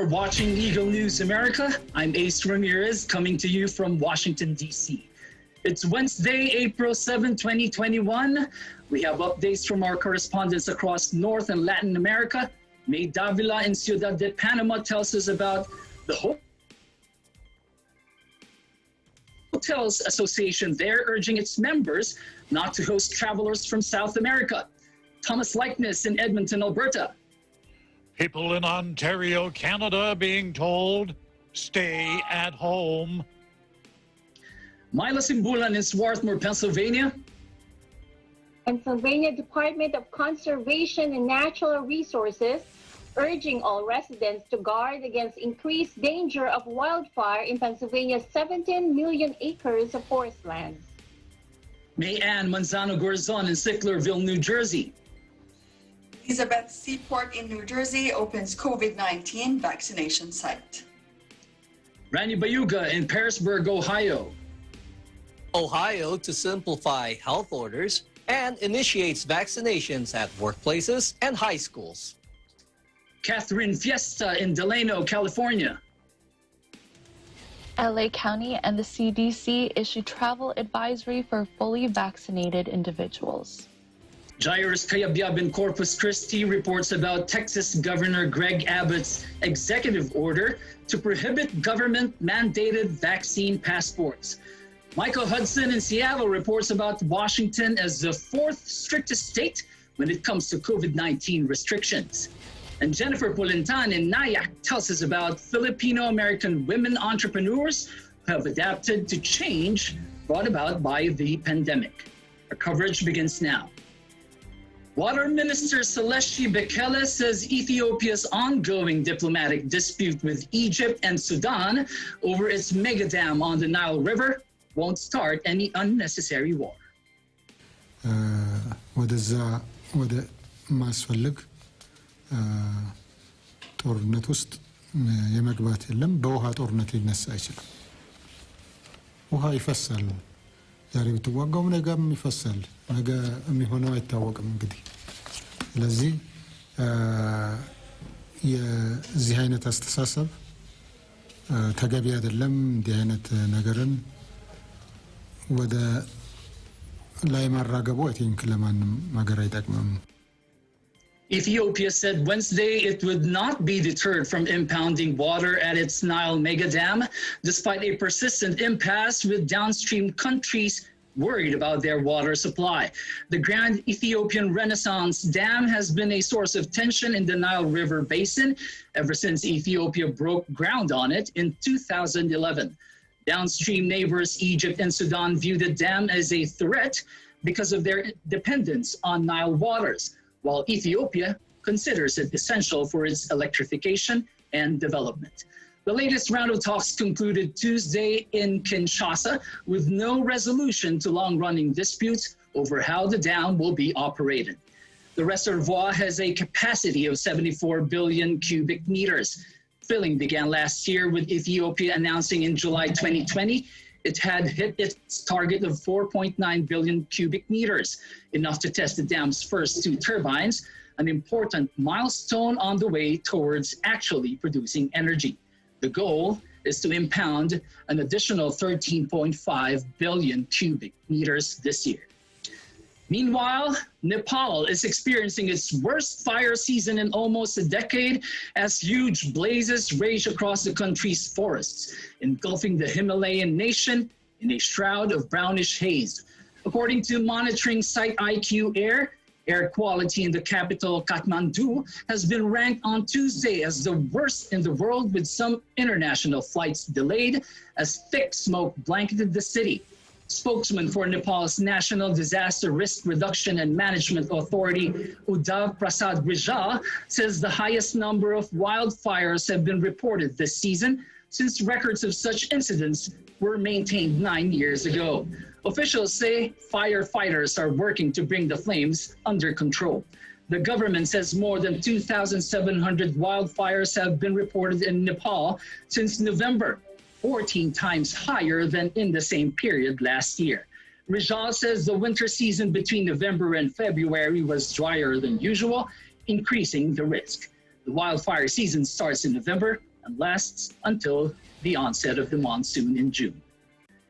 You're watching Eagle News America. I'm Ace Ramirez coming to you from Washington, D.C. It's Wednesday, April 7, 2021. We have updates from our correspondents across North and Latin America. May Davila in Ciudad de Panama tells us about the Hotels Association there urging its members not to host travelers from South America. Thomas Likeness in Edmonton, Alberta. People in Ontario, Canada being told, stay at home. Myla Simbulan in Swarthmore, Pennsylvania. Pennsylvania Department of Conservation and Natural Resources urging all residents to guard against increased danger of wildfire in Pennsylvania's 17 million acres of forest lands. May Ann Manzano Gorzon in Sicklerville, New Jersey. Elizabeth Seaport in New Jersey opens COVID-19 vaccination site. Rani Bayuga in Parisburg, Ohio. Ohio to simplify health orders and initiates vaccinations at workplaces and high schools. Catherine Fiesta in Delano, California. LA County and the CDC issue travel advisory for fully vaccinated individuals. Jairus Kayabyab in Corpus Christi reports about Texas Governor Greg Abbott's executive order to prohibit government-mandated vaccine passports. Michael Hudson in Seattle reports about Washington as the fourth strictest state when it comes to COVID-19 restrictions. And Jennifer Polintan in Nyack tells us about Filipino-American women entrepreneurs who have adapted to change brought about by the pandemic. Our coverage begins now. Water Minister Celeste Bekele says Ethiopia's ongoing diplomatic dispute with Egypt and Sudan over its mega dam on the Nile River won't start any unnecessary war. ወደ ማስፈልግ ጦርነት ውስጥ የመግባት የለም። በውሃ ጦርነት ሊነሳ አይችልም። ውሃ ይፈሳል። ዛሬ ብትዋጋው ነገም ይፈሳል። ነገ የሚሆነው አይታወቅም እንግዲህ። ስለዚህ የዚህ አይነት አስተሳሰብ ተገቢ አይደለም። እንዲህ አይነት ነገርን ወደ ላይ ማራገቡ አይ ቲንክ ለማንም ሀገር አይጠቅምም። Ethiopia said Wednesday it would not be deterred from impounding water at its Nile mega dam, despite a persistent impasse with downstream countries worried about their water supply. The Grand Ethiopian Renaissance Dam has been a source of tension in the Nile River basin ever since Ethiopia broke ground on it in 2011. Downstream neighbors Egypt and Sudan view the dam as a threat because of their dependence on Nile waters, while Ethiopia considers it essential for its electrification and development. The latest round of talks concluded Tuesday in Kinshasa with no resolution to long-running disputes over how the dam will be operated. The reservoir has a capacity of 74 billion cubic meters. Filling began last year with Ethiopia announcing in July 2020 it had hit its target of 4.9 billion cubic meters, enough to test the dam's first two turbines, an important milestone on the way towards actually producing energy. The goal is to impound an additional 13.5 billion cubic meters this year. Meanwhile, Nepal is experiencing its worst fire season in almost a decade as huge blazes rage across the country's forests, engulfing the Himalayan nation in a shroud of brownish haze. According to monitoring site IQ air quality in the capital, Kathmandu, has been ranked on Tuesday as the worst in the world, with some international flights delayed as thick smoke blanketed the city. Spokesman for Nepal's National Disaster Risk Reduction and Management Authority, Udav Prasad Rijal, says the highest number of wildfires have been reported this season since records of such incidents were maintained 9 years ago. Officials say firefighters are working to bring the flames under control. The government says more than 2,700 wildfires have been reported in Nepal since November, 14 times higher than in the same period last year. Rijal says the winter season between November and February was drier than usual, increasing the risk. The wildfire season starts in November and lasts until the onset of the monsoon in June.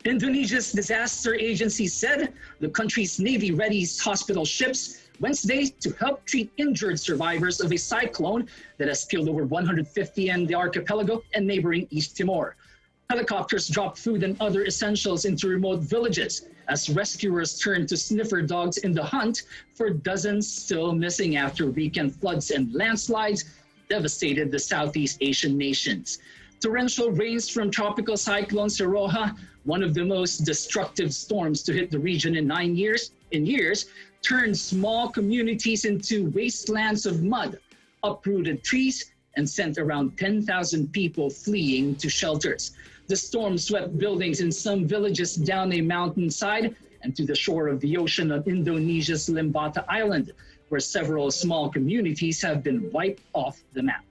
Indonesia's disaster agency said the country's Navy readies hospital ships Wednesday to help treat injured survivors of a cyclone that has killed over 150 in the archipelago and neighboring East Timor. Helicopters dropped food and other essentials into remote villages as rescuers turned to sniffer dogs in the hunt for dozens still missing after weekend floods and landslides devastated the Southeast Asian nations. Torrential rains from tropical cyclone Siroha, one of the most destructive storms to hit the region in years, turned small communities into wastelands of mud, uprooted trees, and sent around 10,000 people fleeing to shelters. The storm swept buildings in some villages down a mountainside and to the shore of the ocean on Indonesia's Lembata Island, where several small communities have been wiped off the map.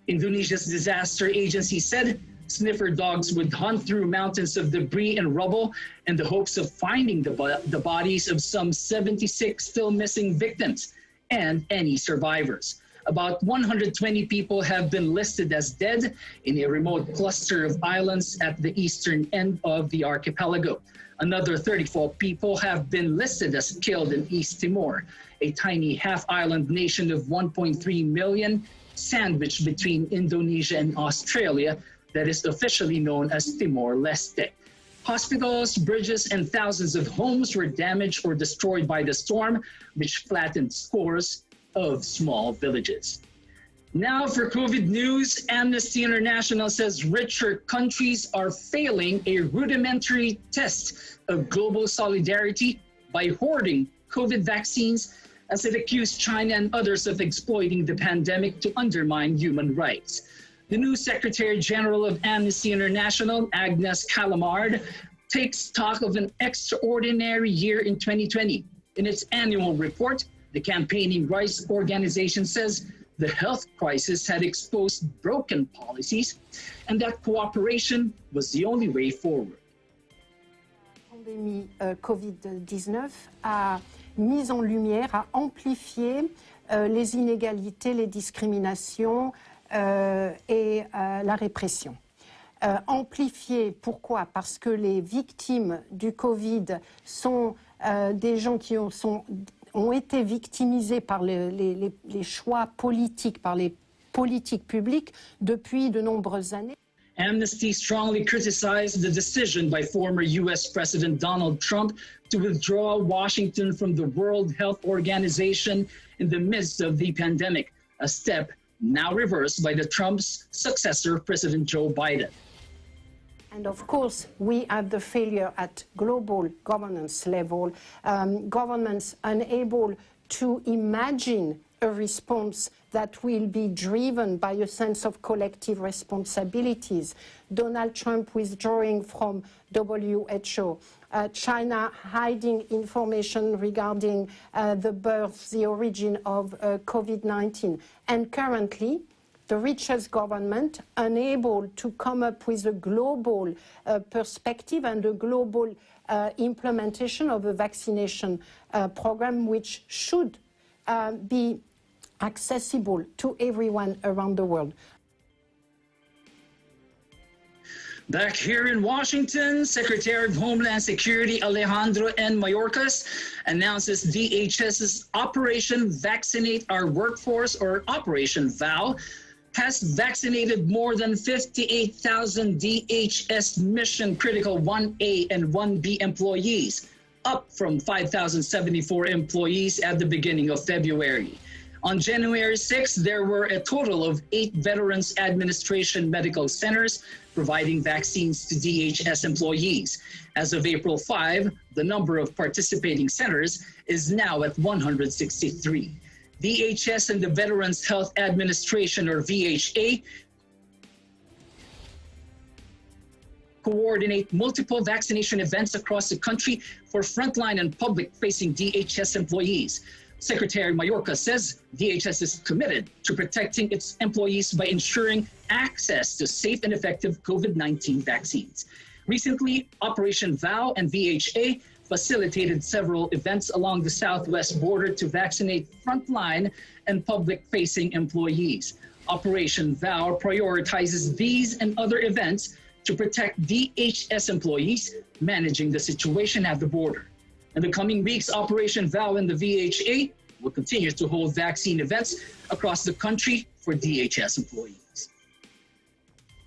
Indonesia's disaster agency said sniffer dogs would hunt through mountains of debris and rubble in the hopes of finding the bodies of some 76 still missing victims and any survivors. About 120 people have been listed as dead in a remote cluster of islands at the eastern end of the archipelago. Another 34 people have been listed as killed in East Timor, a tiny half-island nation of 1.3 million, sandwiched between Indonesia and Australia, that is officially known as Timor-Leste. Hospitals, bridges, and thousands of homes were damaged or destroyed by the storm, which flattened scores of small villages. Now for COVID news, Amnesty International says richer countries are failing a rudimentary test of global solidarity by hoarding COVID vaccines as it accused China and others of exploiting the pandemic to undermine human rights. The new Secretary General of Amnesty International, Agnes Callamard, takes stock of an extraordinary year in 2020. In its annual report, the campaigning rights organization says the health crisis had exposed broken policies and that cooperation was the only way forward. La pandémie COVID-19 a mis en lumière, a amplifié les inégalités, les discriminations et la répression. Amplifié, pourquoi? Parce que les victimes du Covid sont des gens qui ont été victimisés par les choix politiques, par les politiques publiques depuis de nombreuses années. Amnesty strongly criticized the decision by former U.S. President Donald Trump to withdraw Washington from the World Health Organization in the midst of the pandemic, a step now reversed by Trump's successor, President Joe Biden. And of course, we have the failure at global governance level, governments unable to imagine a response that will be driven by a sense of collective responsibilities. Donald Trump withdrawing from WHO, China hiding information regarding the birth, the origin of COVID-19, and currently, the richest government unable to come up with a global perspective and a global implementation of a vaccination program which should be accessible to everyone around the world. Back here in Washington, Secretary of Homeland Security Alejandro N. Mayorkas announces DHS's Operation Vaccinate Our Workforce, or Operation VOW, has vaccinated more than 58,000 DHS mission-critical 1A and 1B employees, up from 5,074 employees at the beginning of February. On January 6th, there were a total of 8 Veterans Administration medical centers providing vaccines to DHS employees. As of April 5, the number of participating centers is now at 163. DHS and the Veterans Health Administration, or VHA, coordinate multiple vaccination events across the country for frontline and public-facing DHS employees. Secretary Mayorkas says DHS is committed to protecting its employees by ensuring access to safe and effective COVID-19 vaccines. Recently, Operation VOW and VHA facilitated several events along the southwest border to vaccinate frontline and public-facing employees. Operation VOW prioritizes these and other events to protect DHS employees managing the situation at the border. In the coming weeks, Operation VOW and the VHA will continue to hold vaccine events across the country for DHS employees.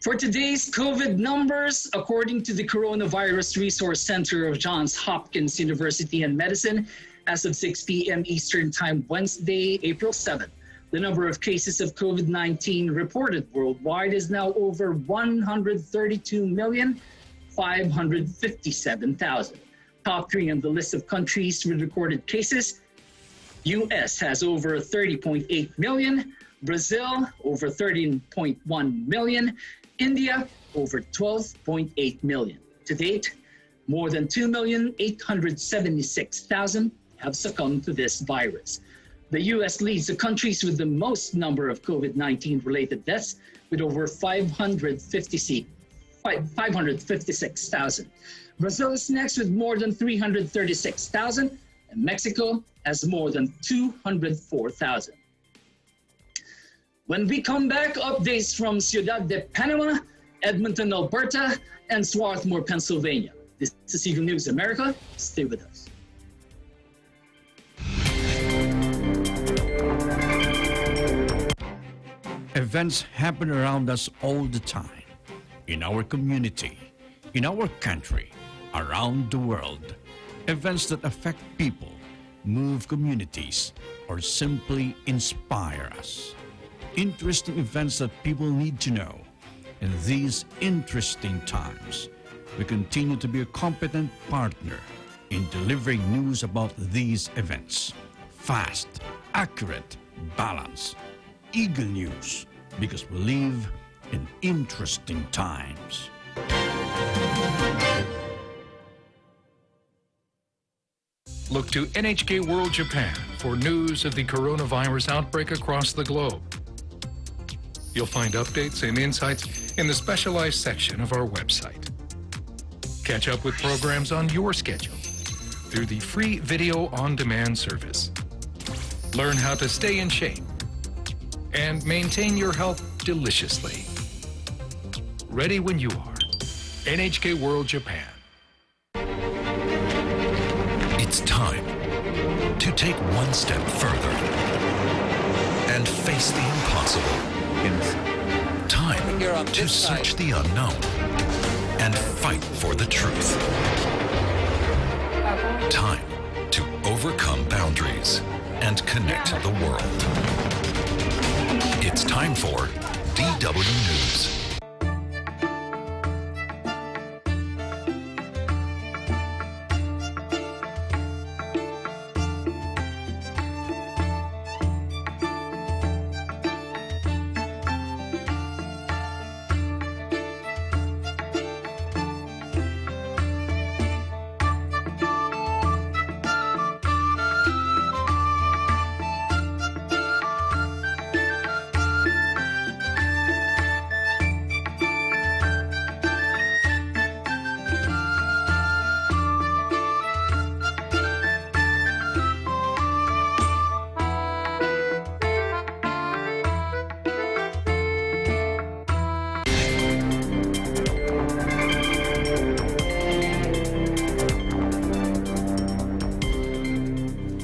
For today's COVID numbers, according to the Coronavirus Resource Center of Johns Hopkins University in Medicine, as of 6 p.m. Eastern Time, Wednesday, April 7th, the number of cases of COVID-19 reported worldwide is now over 132,557,000. Top 3 on the list of countries with recorded cases: U.S. has over 30.8 million, Brazil over 13.1 million, India over 12.8 million. To date, more than 2,876,000 have succumbed to this virus. The U.S. leads the countries with the most number of COVID-19 related deaths, with over 556,000. Brazil is next with more than 336,000, and Mexico has more than 204,000. When we come back, updates from Ciudad de Panama, Edmonton, Alberta, and Swarthmore, Pennsylvania. This is Eagle News America. Stay with us. Events happen around us all the time, in our community, in our country, around the world. Events that affect people, move communities, or simply inspire us. Interesting events that people need to know. In these interesting times, we continue to be a competent partner in delivering news about these events. Fast, accurate, balanced. Eagle News, because we live in interesting times. Look to NHK World Japan for news of the coronavirus outbreak across the globe. You'll find updates and insights in the specialized section of our website. Catch up with programs on your schedule through the free video on-demand service. Learn how to stay in shape and maintain your health deliciously. Ready when you are. NHK World Japan. It's time to take one step further and face the impossible. Time to search the unknown and fight for the truth. Time to overcome boundaries and connect the world. It's time for DW News.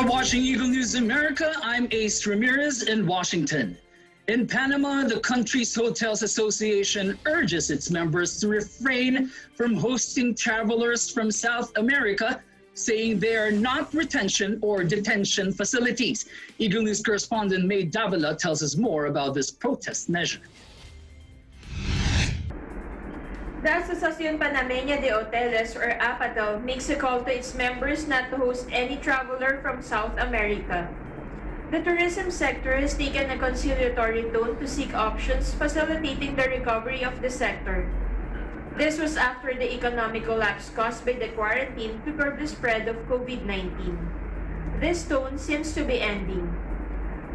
Watching Eagle News America, I'm Ace Ramirez in Washington. In Panama, the country's Hotels Association urges its members to refrain from hosting travelers from South America, saying they are not retention or detention facilities. Eagle News correspondent May Davila tells us more about this protest measure. The Asociación Panameña de Hoteles, or APATO, makes a call to its members not to host any traveler from South America. The tourism sector has taken a conciliatory tone to seek options facilitating the recovery of the sector. This was after the economic collapse caused by the quarantine to curb the spread of COVID-19. This tone seems to be ending.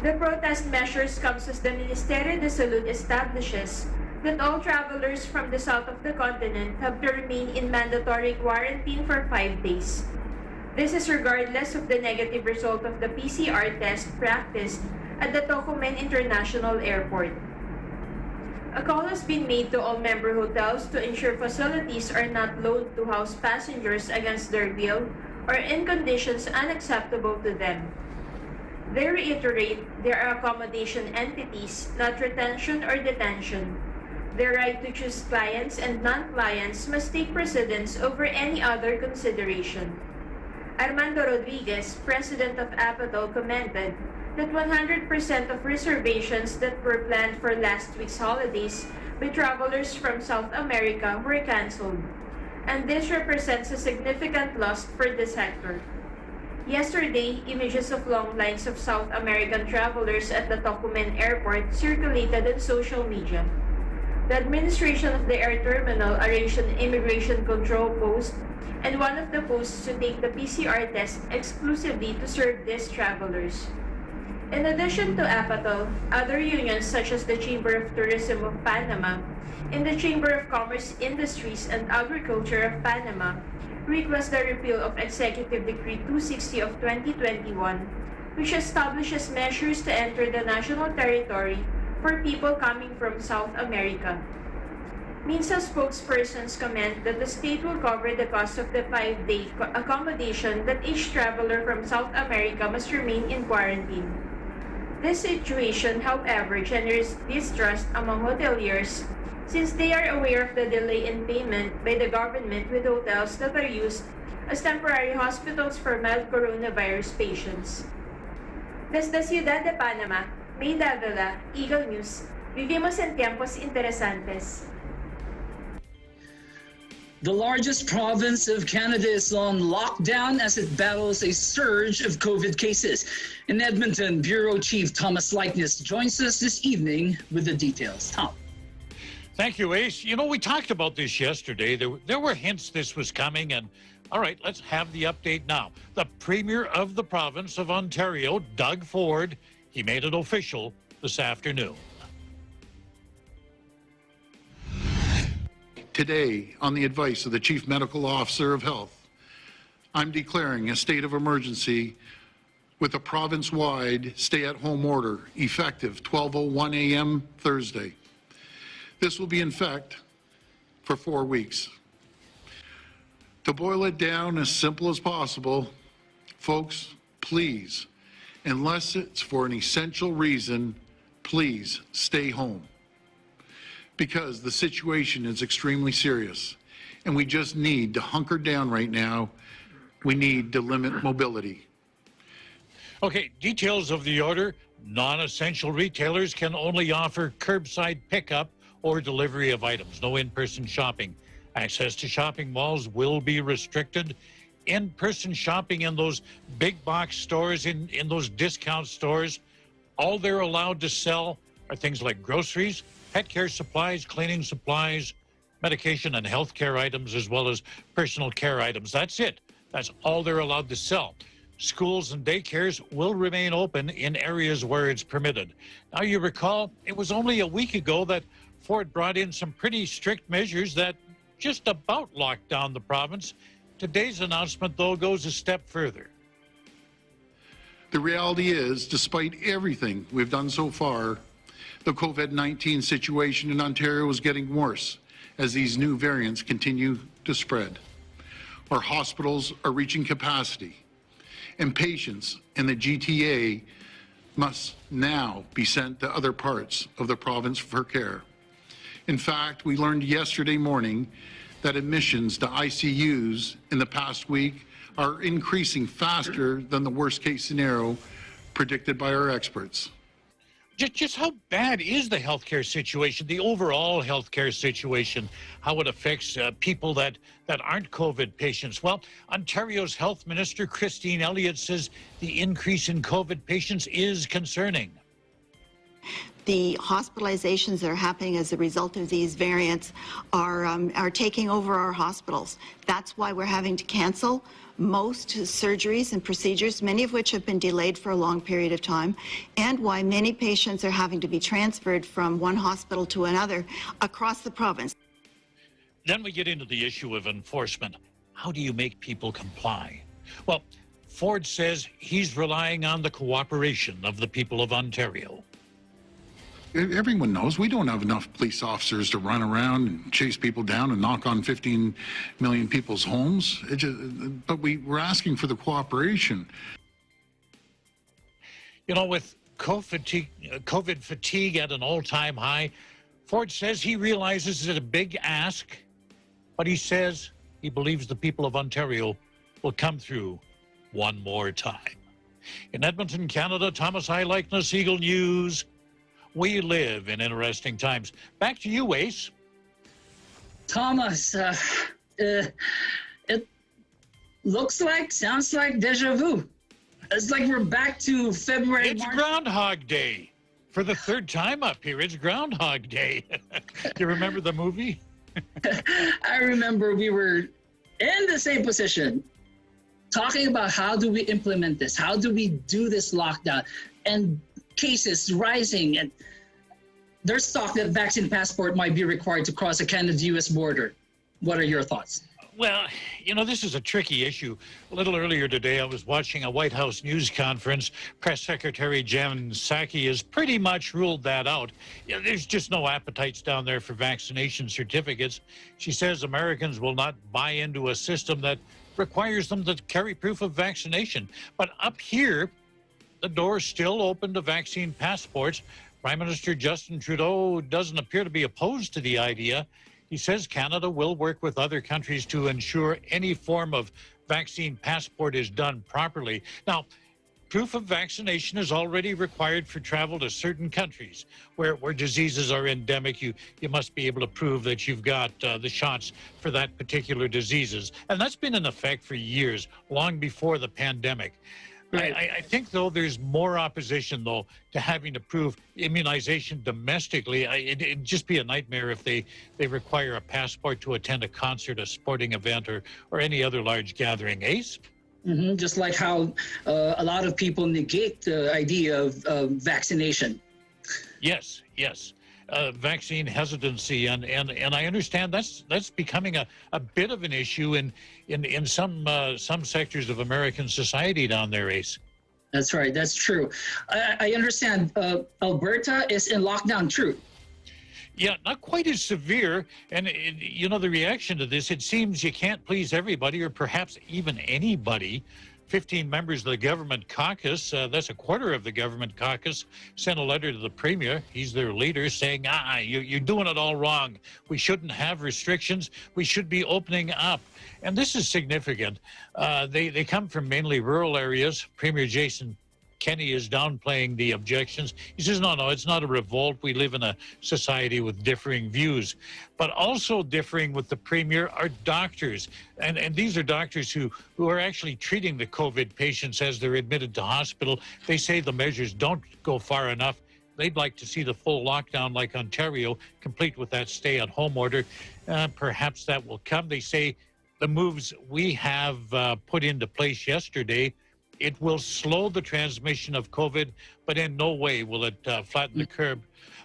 The protest measures comes as the Ministerio de Salud establishes that all travelers from the south of the continent have to remain in mandatory quarantine for 5 days. This is regardless of the negative result of the PCR test practiced at the Tocumen International Airport. A call has been made to all member hotels to ensure facilities are not loaned to house passengers against their will or in conditions unacceptable to them. They reiterate there are accommodation entities, not retention or detention. Their right to choose clients and non-clients must take precedence over any other consideration. Armando Rodriguez, president of Apatol, commented that 100% of reservations that were planned for last week's holidays by travelers from South America were cancelled, and this represents a significant loss for the sector. Yesterday, images of long lines of South American travelers at the Tocumen airport circulated on social media. The administration of the air terminal arranged an immigration control post and one of the posts to take the PCR test exclusively to serve these travelers. In addition to Apatol, other unions such as the Chamber of Tourism of Panama and the Chamber of Commerce, Industries, and Agriculture of Panama request the repeal of Executive Decree 260 of 2021, which establishes measures to enter the national territory for people coming from South America. MINSA spokespersons comment that the state will cover the cost of the 5-day accommodation that each traveler from South America must remain in quarantine. This situation, however, generates distrust among hoteliers since they are aware of the delay in payment by the government with hotels that are used as temporary hospitals for mild coronavirus patients. Desde Ciudad de Panama, May Davila, Eagle News, vivimos en tiempos interesantes. The largest province of Canada is on lockdown as it battles a surge of COVID cases. In Edmonton, Bureau Chief Thomas Likeness joins us this evening with the details. Tom. Thank you, Ace. You know, we talked about this yesterday. There were hints this was coming, and all right, let's have the update now. The Premier of the province of Ontario, Doug Ford, he made it official this afternoon. Today, on the advice of the Chief Medical Officer of Health, I'm declaring a state of emergency with a province-wide stay-at-home order effective 12:01 a.m. Thursday. This will be in effect for 4 weeks. To boil it down as simple as possible, folks, please, unless it's for an essential reason, please stay home. Because the situation is extremely serious and we just need to hunker down right now. We need to limit mobility. Okay, details of the order. Non-essential retailers can only offer curbside pickup or delivery of items, no in-person shopping. Access to shopping malls will be restricted. In-person shopping in those big box stores, in those discount stores, all they're allowed to sell are things like groceries, pet care supplies, cleaning supplies, medication and health care items, as well as personal care items. That's it. That's all they're allowed to sell. Schools and daycares will remain open in areas where it's permitted. Now, you recall, it was only a week ago that Ford brought in some pretty strict measures that just about locked down the province. Today's announcement, though, goes a step further. The reality is, despite everything we've done so far, the COVID-19 situation in Ontario is getting worse as these new variants continue to spread. Our hospitals are reaching capacity, and patients in the GTA must now be sent to other parts of the province for care. In fact, we learned yesterday morning that admissions to ICUs in the past week are increasing faster than the worst-case scenario predicted by our experts. Just how bad is the healthcare situation, the overall healthcare situation, how it affects people that aren't COVID patients? Well, Ontario's Health Minister, Christine Elliott, says the increase in COVID patients is concerning. The hospitalizations that are happening as a result of these variants are taking over our hospitals. That's why we're having to cancel most surgeries and procedures, many of which have been delayed for a long period of time, and why many patients are having to be transferred from one hospital to another across the province. Then we get into the issue of enforcement. How do you make people comply? Well, Ford says he's relying on the cooperation of the people of Ontario. everyone knows we don't have enough police officers to run around and chase people down and knock on 15 million people's homes. But we're asking for the cooperation. You know, with COVID fatigue at an all-time high, Ford says he realizes it's a big ask, but he says he believes the people of Ontario will come through one more time. In Edmonton, Canada, Thomas I. Likeness, Eagle News. We live in interesting times. Back to you, Ace. Thomas, it sounds like deja vu. It's like we're back to February. It's Groundhog Day. For the third time up here, it's Groundhog Day. You remember the movie? I remember we were in the same position, talking about how do we implement this? How do we do this lockdown? And cases rising, and there's talk that vaccine passport might be required to cross the Canada-US border. What are your thoughts? Well, you know, this is a tricky issue. A little earlier today, I was watching a White House news conference. Press Secretary Jen Psaki has pretty much ruled that out. You know, there's just no appetites down there for vaccination certificates. She says Americans will not buy into a system that requires them to carry proof of vaccination. But up here, the door's still open to vaccine passports. Prime Minister Justin Trudeau doesn't appear to be opposed to the idea. He says Canada will work with other countries to ensure any form of vaccine passport is done properly. Now, proof of vaccination is already required for travel to certain countries where diseases are endemic. You must be able to prove that you've got the shots for that particular diseases. And that's been in effect for years, long before the pandemic. Right. I think, though, there's more opposition, though, to having to prove immunization domestically. It'd just be a nightmare if they require a passport to attend a concert, a sporting event, or any other large gathering. Ace? Mm-hmm. Just like how a lot of people negate the idea of vaccination. Yes, yes. Vaccine hesitancy, and I understand that's becoming a bit of an issue in some sectors of American society down there, Ace. That's right. That's true. I understand Alberta is in lockdown, true? Yeah, not quite as severe. And, you know, the reaction to this, it seems you can't please everybody or perhaps even anybody. 15 members of the government caucus, that's a quarter of the government caucus, sent a letter to the premier. He's their leader, saying, you're doing it all wrong. We shouldn't have restrictions. We should be opening up. And this is significant. They come from mainly rural areas. Premier Jason Kenney is downplaying the objections. He says, no, it's not a revolt. We live in a society with differing views. But also differing with the premier are doctors. And these are doctors who are actually treating the COVID patients as they're admitted to hospital. They say the measures don't go far enough. They'd like to see the full lockdown like Ontario, complete with that stay-at-home order. Perhaps that will come. They say the moves we have put into place yesterday, it will slow the transmission of COVID, but in no way will it flatten the curve.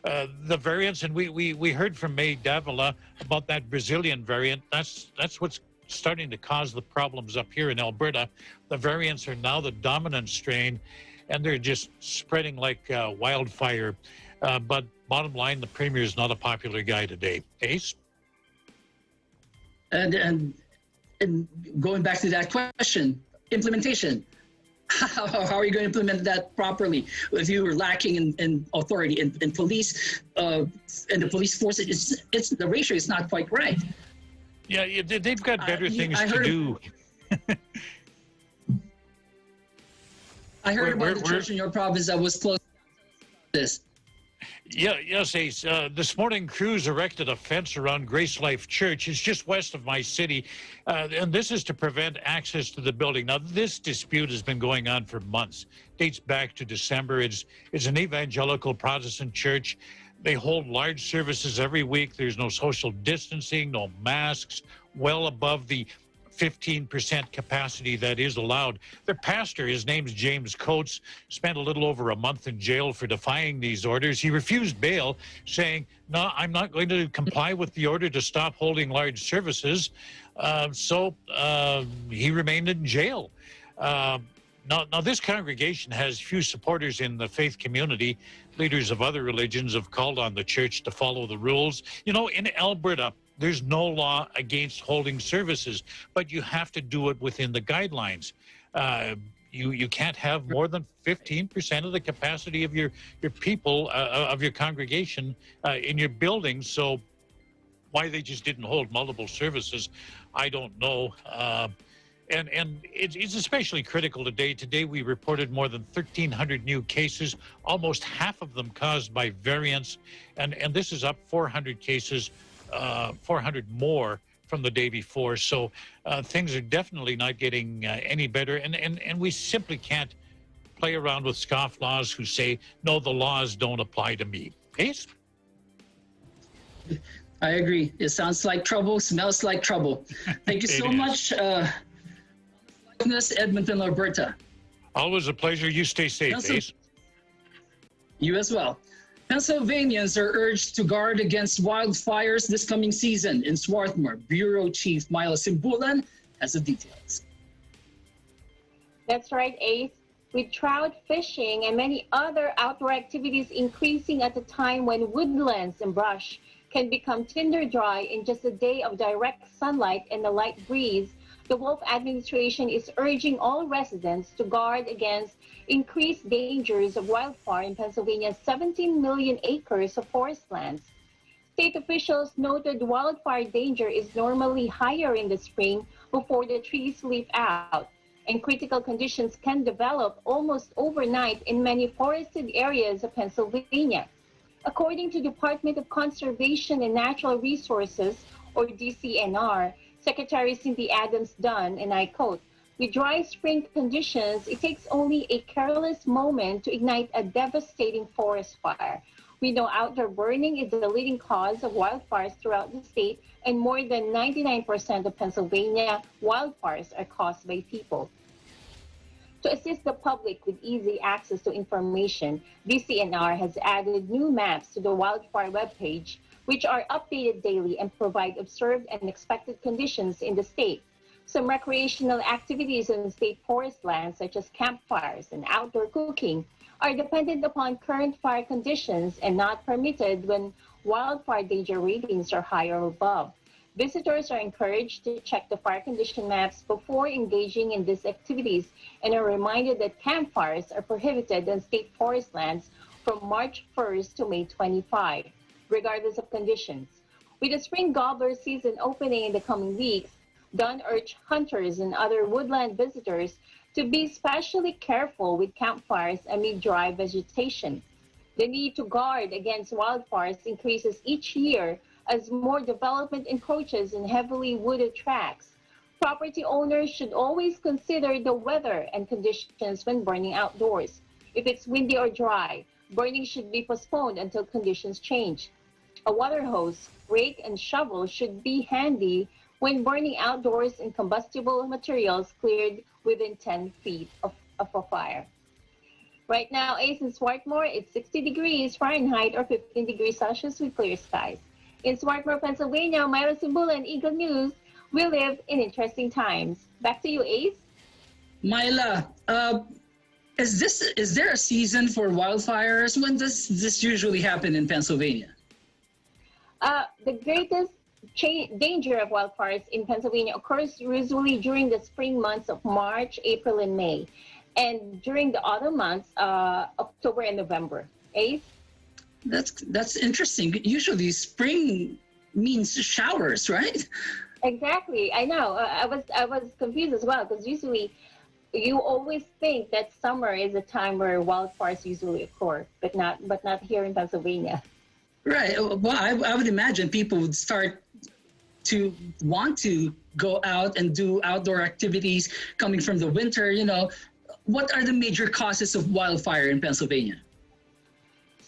The variants, and we heard from May Davila about that Brazilian variant. That's what's starting to cause the problems up here in Alberta. The variants are now the dominant strain, and they're just spreading like wildfire. But bottom line, the premier is not a popular guy today. Ace? And going back to that question, implementation. How are you going to implement that properly if you were lacking in authority in police and the police force? It's the ratio is not quite right. Yeah, they've got better things to do. I heard about the church in your province that was close to this. Yeah, yes, Ace. This morning, crews erected a fence around Grace Life Church. It's just west of my city, and this is to prevent access to the building. Now, this dispute has been going on for months. Dates back to December. It's an evangelical Protestant church. They hold large services every week. There's no social distancing, no masks, well above the 15% capacity that is allowed. Their pastor, his name's James Coates, spent a little over a month in jail for defying these orders. He refused bail, saying, no, I'm not going to comply with the order to stop holding large services. So he remained in jail. Now, this congregation has few supporters in the faith community. Leaders of other religions have called on the church to follow the rules. You know, in Alberta, there's no law against holding services, but you have to do it within the guidelines. You can't have more than 15% of the capacity of your people, of your congregation in your building. So why they just didn't hold multiple services, I don't know. And it's especially critical today. Today we reported more than 1,300 new cases, almost half of them caused by variants. And this is up 400 cases, 400 more from the day before. So things are definitely not getting any better. And we simply can't play around with scofflaws who say, no, the laws don't apply to me. Ace? I agree. It sounds like trouble, smells like trouble. Thank you so much. Edmonton, Alberta. Always a pleasure. You stay safe, Ace. You as well. Pennsylvanians are urged to guard against wildfires this coming season. In Swarthmore, Bureau Chief Myla Simbulan has the details. That's right, Ace. With trout fishing and many other outdoor activities increasing at a time when woodlands and brush can become tinder dry in just a day of direct sunlight and a light breeze, the Wolf administration is urging all residents to guard against increased dangers of wildfire in Pennsylvania's 17 million acres of forest lands. State officials noted wildfire danger is normally higher in the spring before the trees leaf out, and critical conditions can develop almost overnight in many forested areas of Pennsylvania. According to Department of Conservation and Natural Resources, or DCNR, Secretary Cindy Adams-Dunn, and I quote, "With dry spring conditions, it takes only a careless moment to ignite a devastating forest fire. We know outdoor burning is the leading cause of wildfires throughout the state, and more than 99% of Pennsylvania wildfires are caused by people." To assist the public with easy access to information, DCNR has added new maps to the wildfire webpage, which are updated daily and provide observed and expected conditions in the state. Some recreational activities in state forest lands, such as campfires and outdoor cooking, are dependent upon current fire conditions and not permitted when wildfire danger ratings are high or above. Visitors are encouraged to check the fire condition maps before engaging in these activities and are reminded that campfires are prohibited in state forest lands from March 1st to May 25, regardless of conditions. With the spring gobbler season opening in the coming weeks, Dunn urged hunters and other woodland visitors to be especially careful with campfires amid dry vegetation. The need to guard against wildfires increases each year as more development encroaches in heavily wooded tracts. Property owners should always consider the weather and conditions when burning outdoors. If it's windy or dry, burning should be postponed until conditions change. A water hose, rake, and shovel should be handy when burning outdoors and combustible materials cleared within 10 feet of a fire. Right now, Ace in Swarthmore, it's 60 degrees Fahrenheit or 15 degrees Celsius with clear skies. In Swarthmore, Pennsylvania, Myra Simbula and Eagle News, we live in interesting times. Back to you, Ace. Myla, is there a season for wildfires? When does this usually happen in Pennsylvania? The greatest danger of wildfires in Pennsylvania occurs usually during the spring months of March, April, and May, and during the autumn months, October and November. Ace? That's interesting. Usually spring means showers, right? Exactly. I know. I was confused as well, because usually you always think that summer is a time where wildfires usually occur, but not here in Pennsylvania. Right. Well, I would imagine people would start to want to go out and do outdoor activities coming from the winter. You know, what are the major causes of wildfire in Pennsylvania?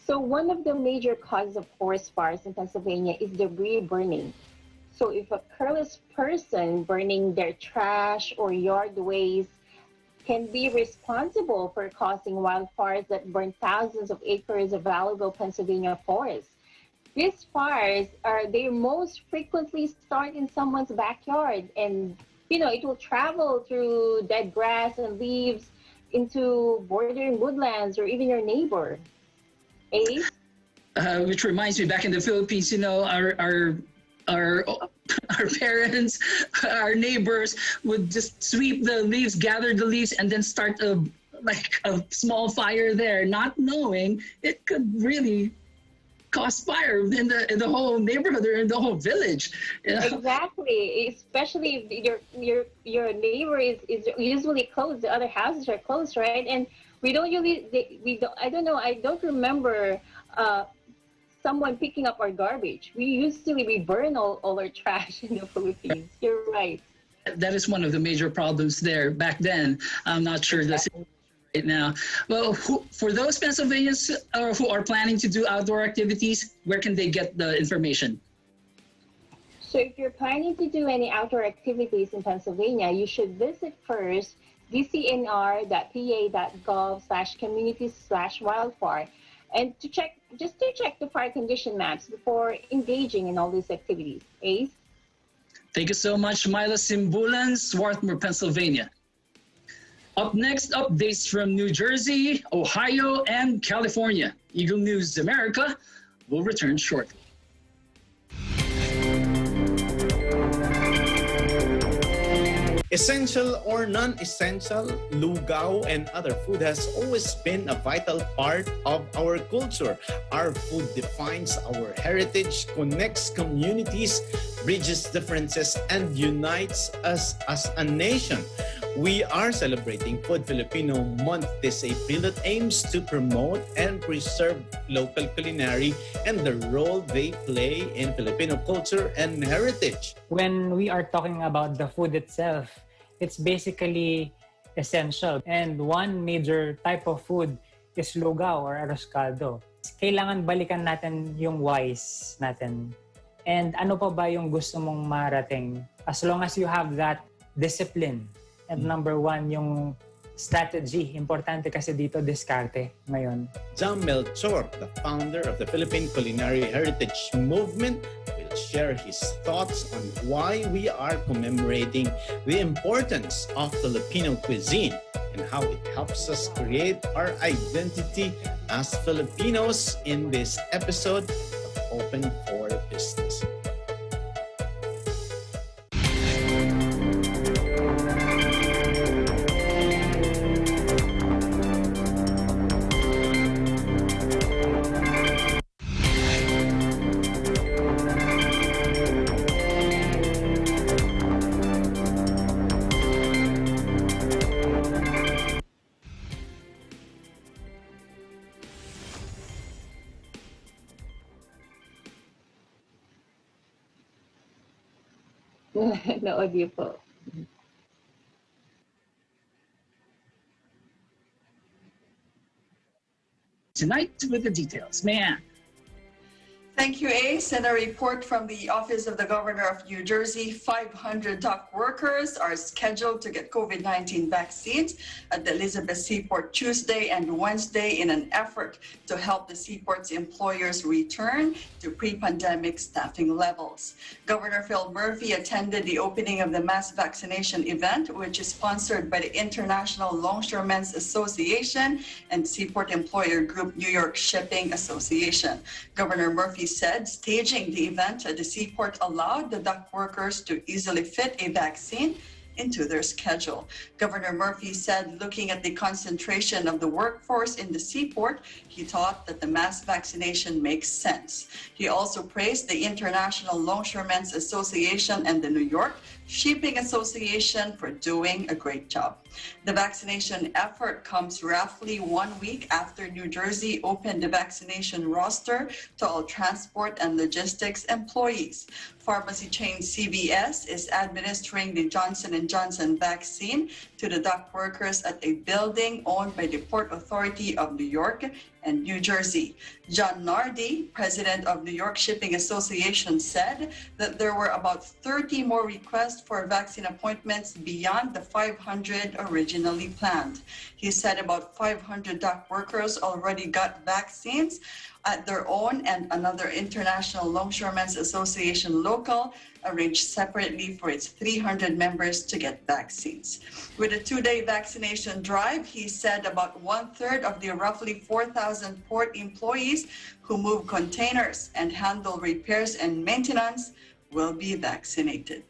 So one of the major causes of forest fires in Pennsylvania is debris burning. So if a careless person burning their trash or yard waste can be responsible for causing wildfires that burn thousands of acres of valuable Pennsylvania forests. These fires they most frequently start in someone's backyard, and it will travel through dead grass and leaves into bordering woodlands or even your neighbor. Ace? Which reminds me, back in the Philippines, you know, our parents, our neighbors would just sweep the leaves, gather the leaves, and then start a small fire there, not knowing it could really cause fire in the whole neighborhood or in the whole village. You know? Exactly, especially if your neighbor is usually closed. The other houses are closed, right? And we don't I don't remember someone picking up our garbage. We burn all our trash in the Philippines. You're right. That is one of the major problems there back then. I'm not sure that's right now. Well, for those Pennsylvanians who are planning to do outdoor activities, where can they get the information? So if you're planning to do any outdoor activities in Pennsylvania, you should visit first dcnr.pa.gov/communities/wildfire and to check the fire condition maps before engaging in all these activities. Ace? Thank you so much, Myla Simbulan, Swarthmore, Pennsylvania. Up next, updates from New Jersey, Ohio, and California. Eagle News America will return shortly. Essential or non-essential, lugaw and other food has always been a vital part of our culture. Our food defines our heritage, connects communities, bridges differences, and unites us as a nation. We are celebrating Food Filipino Month this April that aims to promote and preserve local culinary and the role they play in Filipino culture and heritage. When we are talking about the food itself, it's basically essential. And one major type of food is lugaw or arroz caldo. Kailangan balikan natin yung whys natin. And ano pa ba yung gusto mong marating? As long as you have that discipline. And number one, yung strategy. Importante kasi dito, diskarte ngayon. Jam Melchor, the founder of the Philippine Culinary Heritage Movement, will share his thoughts on why we are commemorating the importance of Filipino cuisine and how it helps us create our identity as Filipinos in this episode of Open for Business. No audio po. Tonight with the details. Man. Thank you, Ace. And a report from the Office of the Governor of New Jersey, 500 dock workers are scheduled to get COVID-19 vaccines at the Elizabeth Seaport Tuesday and Wednesday in an effort to help the seaport's employers return to pre-pandemic staffing levels. Governor Phil Murphy attended the opening of the mass vaccination event, which is sponsored by the International Longshoremen's Association and Seaport Employer Group New York Shipping Association. Governor Murphy said staging the event at the seaport allowed the dock workers to easily fit a vaccine into their schedule. Governor Murphy said looking at the concentration of the workforce in the seaport, he thought that the mass vaccination makes sense. He also praised the International Longshoremen's Association and the New York Shipping Association for doing a great job. The vaccination effort comes roughly 1 week after New Jersey opened the vaccination roster to all transport and logistics employees. Pharmacy chain CVS is administering the Johnson & Johnson vaccine to the dock workers at a building owned by the Port Authority of New York and New Jersey. John Nardi, president of New York Shipping Association, said that there were about 30 more requests for vaccine appointments beyond the 500 originally planned. He said about 500 dock workers already got vaccines at their own and another International Longshoremen's Association local arranged separately for its 300 members to get vaccines. With a 2-day vaccination drive, he said about 1/3 of the roughly 4,000 port employees who move containers and handle repairs and maintenance will be vaccinated.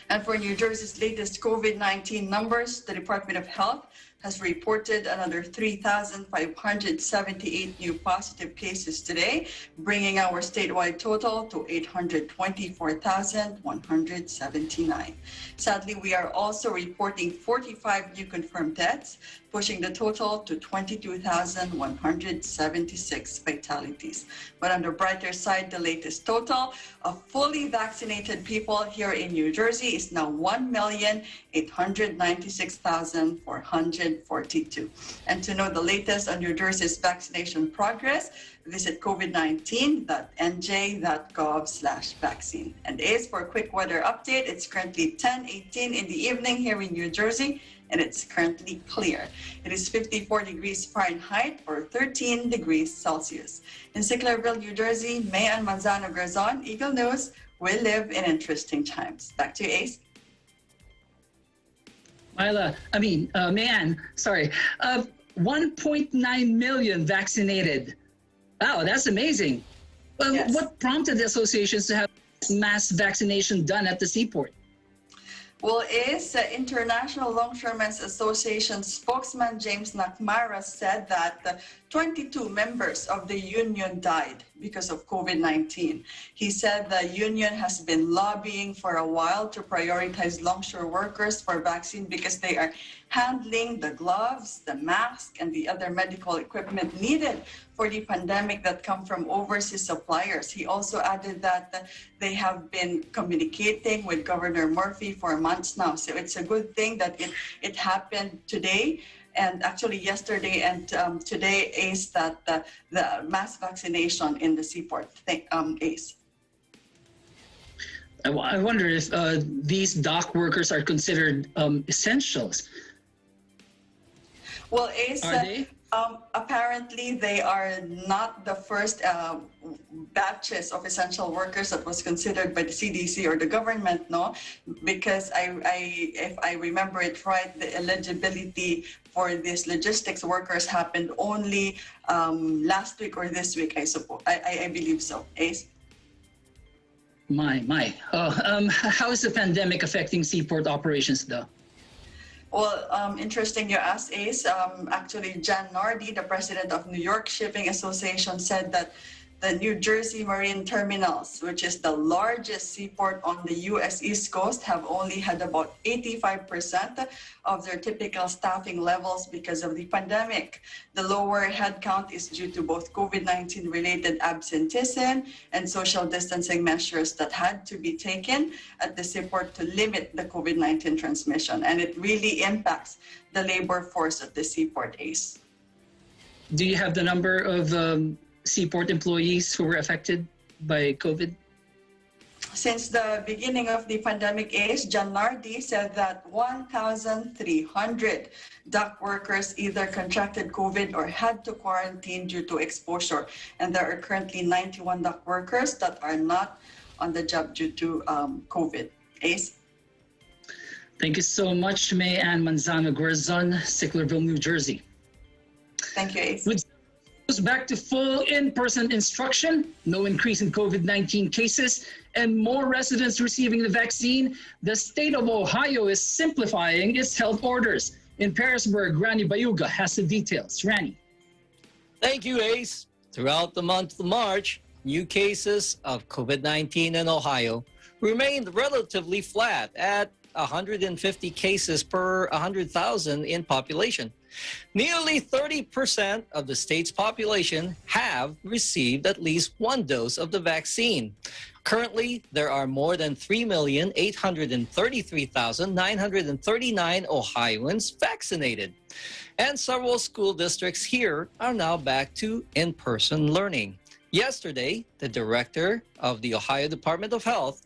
And for New Jersey's latest COVID-19 numbers, the Department of Health has reported another 3,578 new positive cases today, bringing our statewide total to 824,179. Sadly, we are also reporting 45 new confirmed deaths, pushing the total to 22,176 fatalities. But on the brighter side, the latest total of fully vaccinated people here in New Jersey is now 1,896,442. And to know the latest on New Jersey's vaccination progress, visit covid19.nj.gov/vaccine. And as for a quick weather update, it's currently 10:18 in the evening here in New Jersey, and it's currently clear. It is 54 degrees Fahrenheit or 13 degrees Celsius. In Sicklerville, New Jersey, May and Manzano Garzon, Eagle News, we live in interesting times. Back to you, Ace. Mayan, sorry. 1.9 million vaccinated. Wow, that's amazing. Yes. What prompted the associations to have mass vaccination done at the seaport? Well, International Longshoremen's Association spokesman James Nakmara said that 22 members of the union died because of COVID-19. He said the union has been lobbying for a while to prioritize longshore workers for vaccine because they are handling the gloves, the mask, and the other medical equipment needed for the pandemic that come from overseas suppliers. He also added that they have been communicating with Governor Murphy for months now. So it's a good thing that it happened today. And actually yesterday and today, Ace, that the mass vaccination in the seaport. Ace. I wonder if these dock workers are considered essentials. Well, Ace, are they? Apparently they are not the first batches of essential workers that was considered by the CDC or the government, no? Because if I remember it right, the eligibility for these logistics workers happened only last week or this week, I suppose. I believe so. Ace? How is the pandemic affecting seaport operations, though? Well, interesting you asked, Ace. Actually, Jan Nardi, the president of New York Shipping Association, said that the New Jersey Marine Terminals, which is the largest seaport on the U.S. East Coast, have only had about 85% of their typical staffing levels because of the pandemic. The lower headcount is due to both COVID-19 related absenteeism and social distancing measures that had to be taken at the seaport to limit the COVID-19 transmission. And it really impacts the labor force at the seaport, Ace. Do you have the number of seaport employees who were affected by COVID? Since the beginning of the pandemic, Jan Nardi said that 1,300 dock workers either contracted COVID or had to quarantine due to exposure. And there are currently 91 dock workers that are not on the job due to COVID. Ace? Thank you so much, May Ann Manzano Guerzon, Sicklerville, New Jersey. Thank you, Ace. Goes back to full in-person instruction, no increase in COVID-19 cases, and more residents receiving the vaccine, the state of Ohio is simplifying its health orders. In Parisburg, Rani Bayuga has the details. Rani. Thank you, Ace. Throughout the month of March, new cases of COVID-19 in Ohio remained relatively flat at 150 cases per 100,000 in population. Nearly 30% of the state's population have received at least one dose of the vaccine. Currently, there are more than 3,833,939 Ohioans vaccinated. And several school districts here are now back to in-person learning. Yesterday, the director of the Ohio Department of Health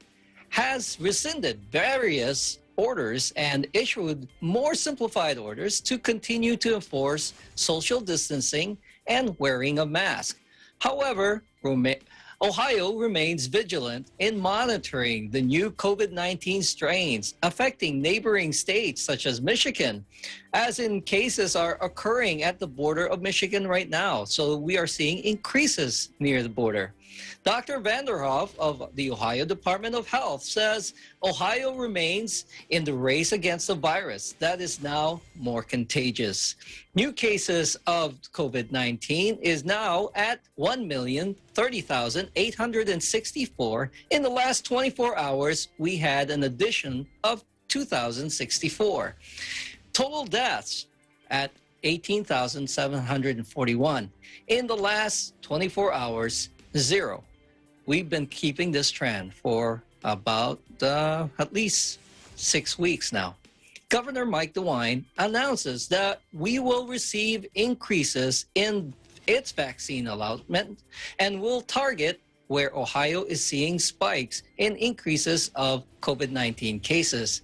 has rescinded various orders and issued more simplified orders to continue to enforce social distancing and wearing a mask. However, Ohio remains vigilant in monitoring the new COVID-19 strains affecting neighboring states such as Michigan, as in cases are occurring at the border of Michigan right now. So we are seeing increases near the border. Dr. Vanderhoff of the Ohio Department of Health says Ohio remains in the race against the virus that is now more contagious. New cases of COVID-19 is now at 1,030,864. In the last 24 hours, we had an addition of 2,064. Total deaths at 18,741. In the last 24 hours, 0. We've been keeping this trend for about at least 6 weeks now. Governor Mike DeWine announces that we will receive increases in its vaccine allotment and will target where Ohio is seeing spikes in increases of COVID-19 cases.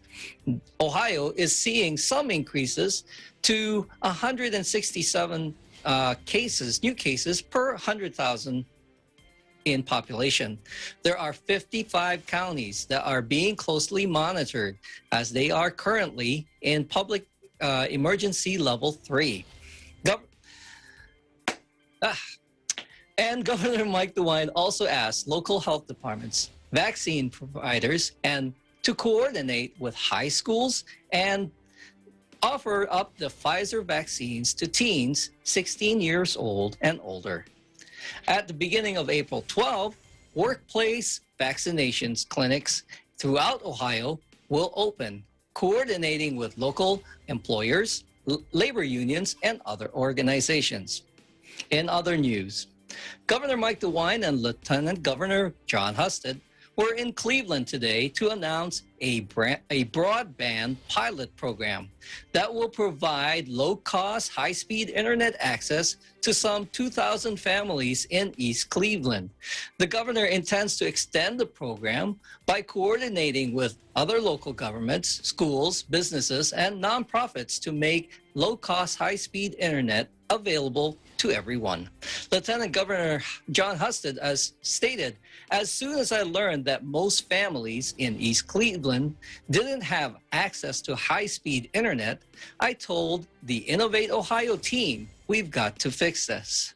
Ohio is seeing some increases to 167 new cases per 100,000 in population. There are 55 counties that are being closely monitored as they are currently in public emergency level 3. And Governor Mike DeWine also asked local health departments, vaccine providers, and to coordinate with high schools and offer up the Pfizer vaccines to teens 16 years old and older. At the beginning of April 12, workplace vaccinations clinics throughout Ohio will open, coordinating with local employers, labor unions, and other organizations. In other news, Governor Mike DeWine and Lieutenant Governor John Husted were in Cleveland today to announce a broadband pilot program that will provide low-cost, high-speed internet access to some 2,000 families in East Cleveland. The governor intends to extend the program by coordinating with other local governments, schools, businesses, and nonprofits to make low-cost, high-speed internet available to everyone. Lieutenant Governor John Husted has stated, as soon as I learned that most families in East Cleveland didn't have access to high-speed internet, I told the Innovate Ohio team, we've got to fix this.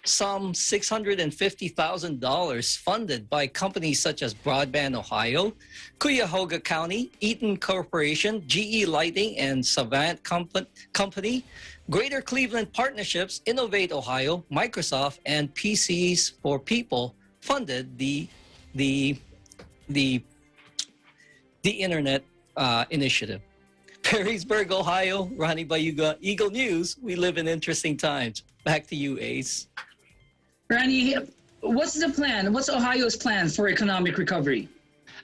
Some $650,000 funded by companies such as Broadband Ohio, Cuyahoga County, Eaton Corporation, GE Lighting, and Savant Company, Greater Cleveland Partnerships, Innovate Ohio, Microsoft, and PCs for People funded the internet initiative. Perrysburg, Ohio, Ronnie Bayuga, Eagle News. We live in interesting times. Back to you, Ace. Ronnie, what's the plan? What's Ohio's plan for economic recovery?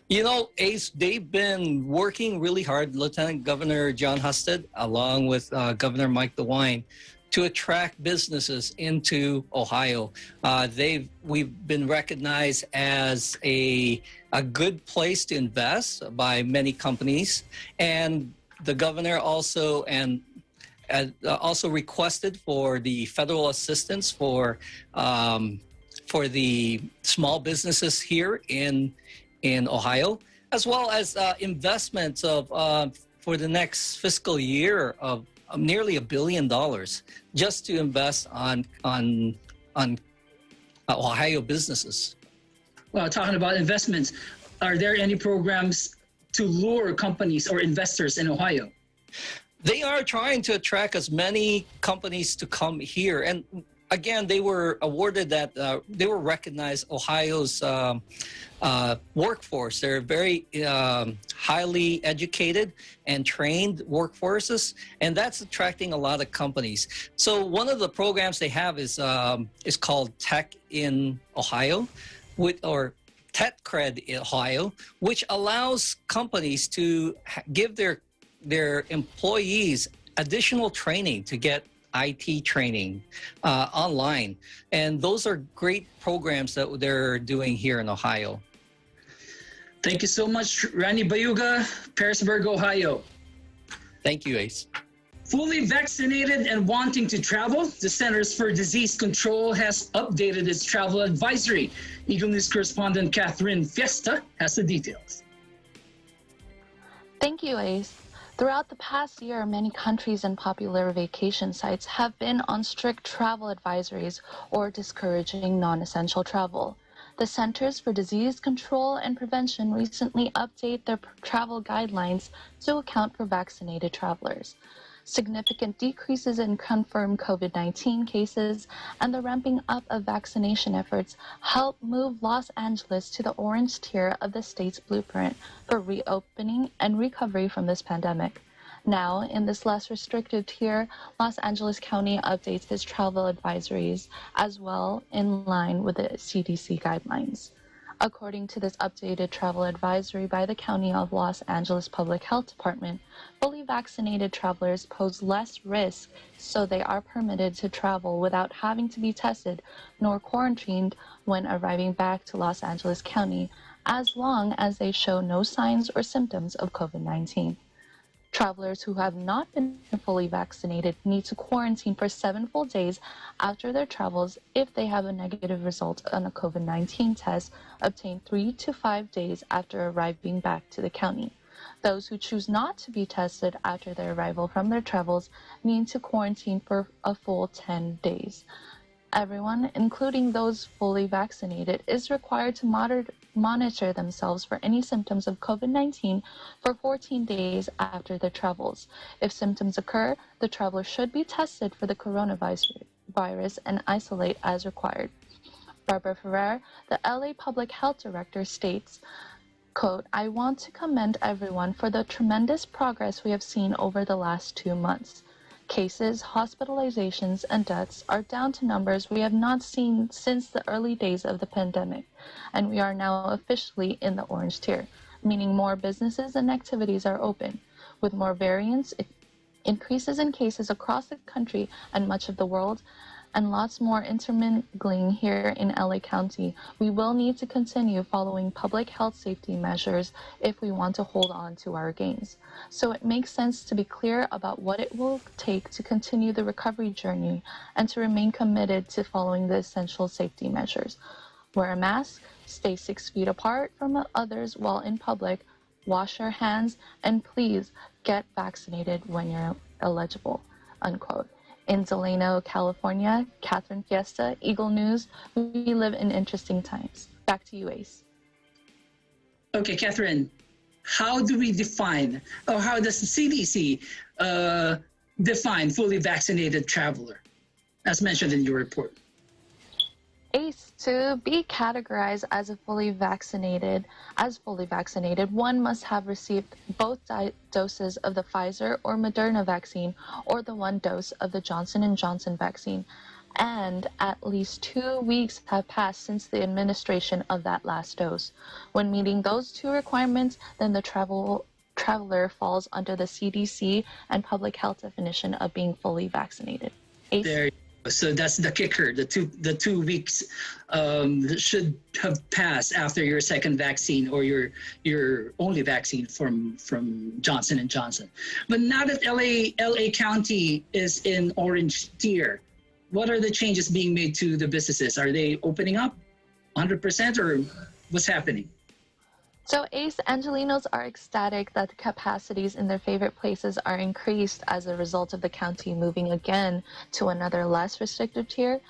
You know, Ace, they've been working really hard, Lieutenant Governor John Husted, along with Governor Mike DeWine, to attract businesses into Ohio. We've been recognized as a good place to invest by many companies, and the governor also requested for the federal assistance for the small businesses here in Ohio, as well as investments of for the next fiscal year of nearly $1 billion just to invest on Ohio businesses. Well, talking about investments, are there any programs to lure companies or investors in Ohio? They are trying to attract as many companies to come here. And again, they were awarded that, they were recognized Ohio's workforce. They're very highly educated and trained workforces, and that's attracting a lot of companies. So one of the programs they have is called Tech in Ohio, or Tech Cred in Ohio, which allows companies to give their employees additional training to get IT training online. And those are great programs that they're doing here in Ohio. Thank you so much, Ronnie Bayuga, Perrysburg, Ohio. Thank you, Ace. Fully vaccinated and wanting to travel, the Centers for Disease Control has updated its travel advisory. Eagle News correspondent Catherine Fiesta has the details. Thank you, Ace. Throughout the past year, many countries and popular vacation sites have been on strict travel advisories or discouraging non-essential travel. The Centers for Disease Control and Prevention recently updated their travel guidelines to account for vaccinated travelers. Significant decreases in confirmed COVID-19 cases and the ramping up of vaccination efforts helped move Los Angeles to the orange tier of the state's blueprint for reopening and recovery from this pandemic. Now, in this less restrictive tier, Los Angeles County updates its travel advisories as well in line with the CDC guidelines. According to this updated travel advisory by the County of Los Angeles Public Health Department, fully vaccinated travelers pose less risk, so they are permitted to travel without having to be tested nor quarantined when arriving back to Los Angeles County, as long as they show no signs or symptoms of COVID-19. Travelers who have not been fully vaccinated need to quarantine for 7 full days after their travels if they have a negative result on a COVID-19 test obtained 3 to 5 days after arriving back to the county. Those who choose not to be tested after their arrival from their travels need to quarantine for a full 10 days. Everyone, including those fully vaccinated, is required to monitor themselves for any symptoms of COVID-19 for 14 days after their travels. If symptoms occur, the traveler should be tested for the coronavirus and isolate as required. Barbara Ferrer, the LA Public Health Director, states, quote, "I want to commend everyone for the tremendous progress we have seen over the last 2 months. Cases, hospitalizations, and deaths are down to numbers we have not seen since the early days of the pandemic, and we are now officially in the orange tier, meaning more businesses and activities are open. With more variants, increases in cases across the country and much of the world, and lots more intermingling here in LA County, we will need to continue following public health safety measures if we want to hold on to our gains. So it makes sense to be clear about what it will take to continue the recovery journey and to remain committed to following the essential safety measures. Wear a mask, stay 6 feet apart from others while in public, wash your hands, and please get vaccinated when you're eligible," unquote. In Delano, California, Catherine Fiesta, Eagle News. We live in interesting times. Back to you, Ace. Okay, Catherine, how do we define, or how does the CDC define fully vaccinated traveler, as mentioned in your report? Ace, to be categorized as fully vaccinated, one must have received both doses of the Pfizer or Moderna vaccine or the 1 dose of the Johnson & Johnson vaccine, and at least 2 weeks have passed since the administration of that last dose. When meeting those 2 requirements, then the traveler falls under the CDC and public health definition of being fully vaccinated. Ace? There. So that's the kicker. The two weeks should have passed after your second vaccine or your only vaccine from Johnson & Johnson. But now that LA County is in orange tier, what are the changes being made to the businesses? Are they opening up 100% or what's happening? So Ace, Angelinos are ecstatic that the capacities in their favorite places are increased as a result of the county moving again to another less restrictive tier.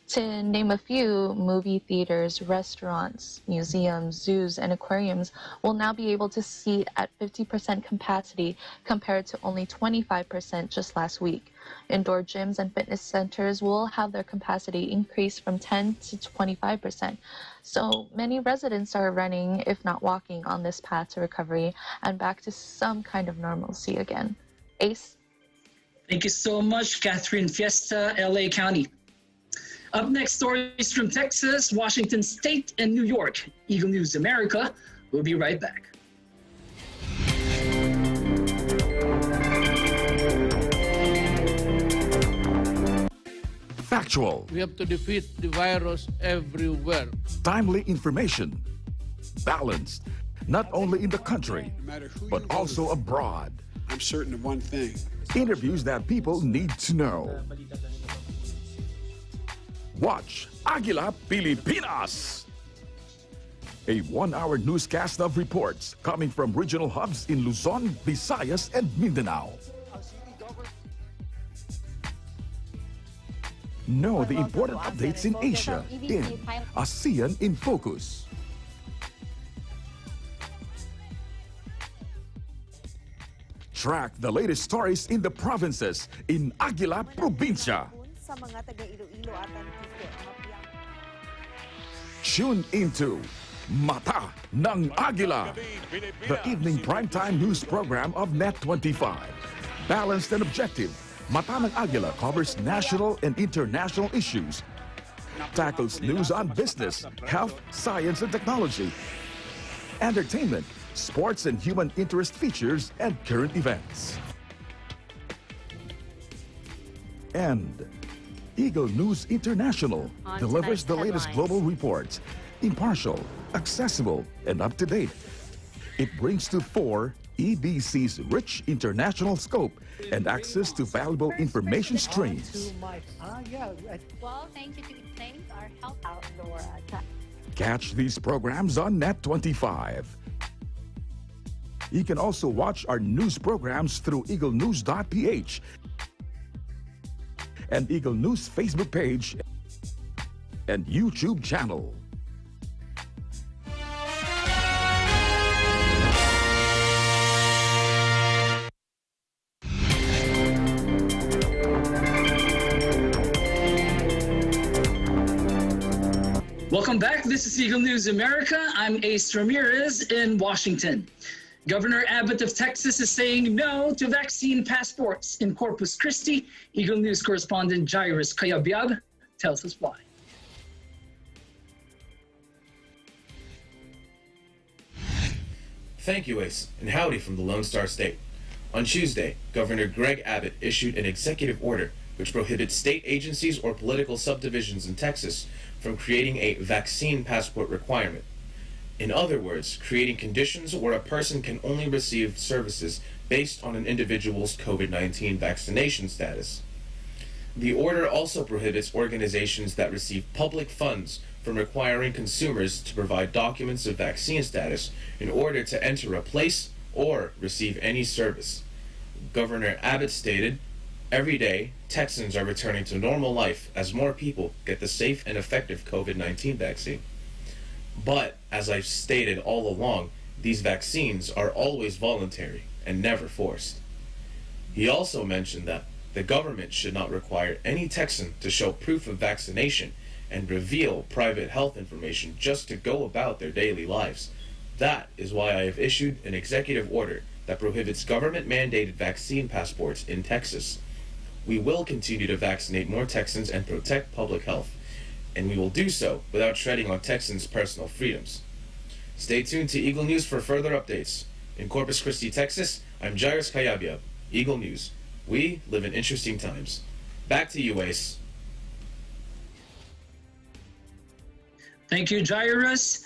To name a few, movie theaters, restaurants, museums, zoos, and aquariums will now be able to seat at 50% capacity compared to only 25% just last week. Indoor gyms and fitness centers will have their capacity increased from 10 to 25%. So many residents are running, if not walking, on this path to recovery and back to some kind of normalcy again. Ace? Thank you so much, Catherine Fiesta, LA County. Up next, stories from Texas, Washington State, and New York. Eagle News America. We'll be right back. Factual. We have to defeat the virus everywhere. Timely information. Balanced, not only in the country, but also abroad. I'm certain of one thing. Interviews that people need to know. Watch Aguila Pilipinas, a one-hour newscast of reports coming from regional hubs in Luzon, Visayas, and Mindanao. Know the important updates in Asia in ASEAN in Focus. Track the latest stories in the provinces in Aguila Provincia. Tune into Mata ng Aguila, the evening primetime news program of Net25. Balanced and objective, Mata ng Aguila covers national and international issues, tackles news on business, health, science and technology, entertainment, sports and human interest features, and current events. And Eagle News International delivers the latest global reports, impartial, accessible, and up-to-date. It brings to fore EBC's rich international scope and access to valuable information streams. Well, thank you to thank our health outdoor. Catch these programs on Net25. You can also watch our news programs through eaglenews.ph and Eagle News Facebook page and YouTube channel. Welcome back. This is Eagle News America. I'm Ace Ramirez in Washington. Governor Abbott of Texas is saying no to vaccine passports in Corpus Christi. Eagle News correspondent Jairus Kayabyab tells us why. Thank you, Ace, and howdy from the Lone Star State. On Tuesday, Governor Greg Abbott issued an executive order which prohibits state agencies or political subdivisions in Texas from creating a vaccine passport requirement. In other words, creating conditions where a person can only receive services based on an individual's COVID-19 vaccination status. The order also prohibits organizations that receive public funds from requiring consumers to provide documents of vaccine status in order to enter a place or receive any service. Governor Abbott stated, "Every day, Texans are returning to normal life as more people get the safe and effective COVID-19 vaccine. But, as I've stated all along, these vaccines are always voluntary and never forced." He also mentioned that the government should not require any Texan to show proof of vaccination and reveal private health information just to go about their daily lives. That is why I have issued an executive order that prohibits government-mandated vaccine passports in Texas. We will continue to vaccinate more Texans and protect public health, and we will do so without treading on Texans' personal freedoms. Stay tuned to Eagle News for further updates. In Corpus Christi, Texas, I'm Jairus Kayabyab, Eagle News. We live in interesting times. Back to you, Ace. Thank you, Jairus.